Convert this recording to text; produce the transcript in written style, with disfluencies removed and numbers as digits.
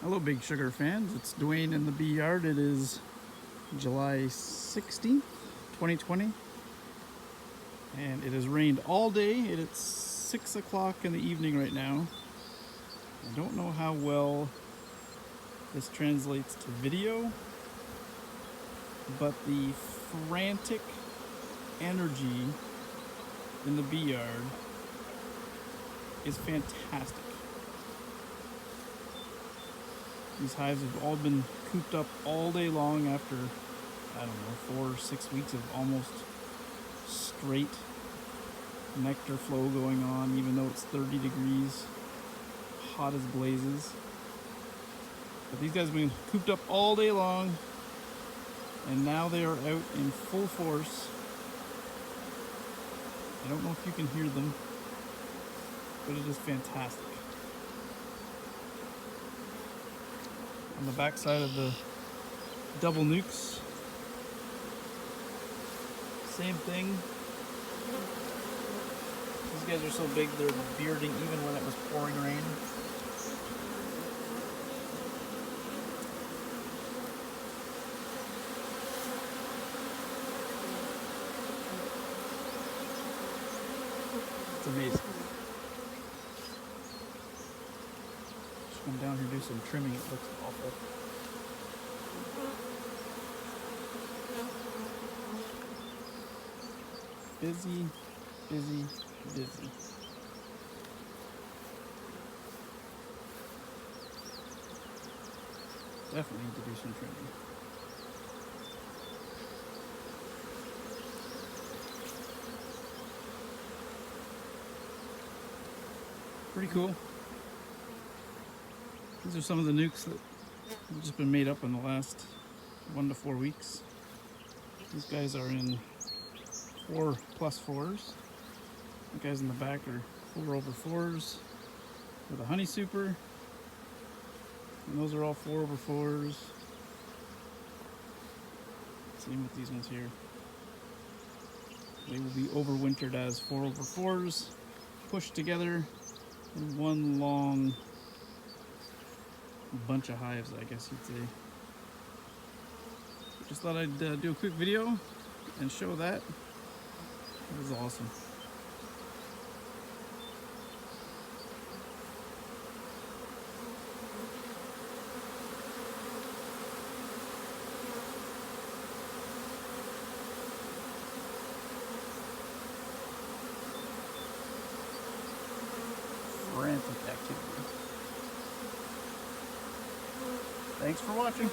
Hello, Big Sugar fans. It's Dwayne in the bee yard. It is July 16th, 2020, and it has rained all day. It's 6 o'clock in the evening right now. I don't know how well this translates to video, but the frantic energy in the bee yard is fantastic. These hives have all been cooped up all day long after, I don't know, 4 or 6 weeks of almost straight nectar flow going on, even though it's 30 degrees, hot as blazes. But these guys have been cooped up all day long, and now they are out in full force. I don't know if you can hear them, but it is fantastic. On the back side of the double nukes, same thing. These guys are so big they're bearding even when it was pouring rain. It's amazing. Just come down here and do some trimming. It looks awful. Busy, busy, busy. Definitely need to do some trimming. Pretty cool. These are some of the nukes that have just been made up in the last 1 to 4 weeks. These guys are in 4+4s. The guys in the back are 4/4s with a honey super. And those are all 4/4s. Same with these ones here. They will be overwintered as 4/4s, pushed together in one long bunch of hives, I guess you'd say. Just thought I'd do a quick video and show that. It was awesome. Frantic activity. Thanks for watching.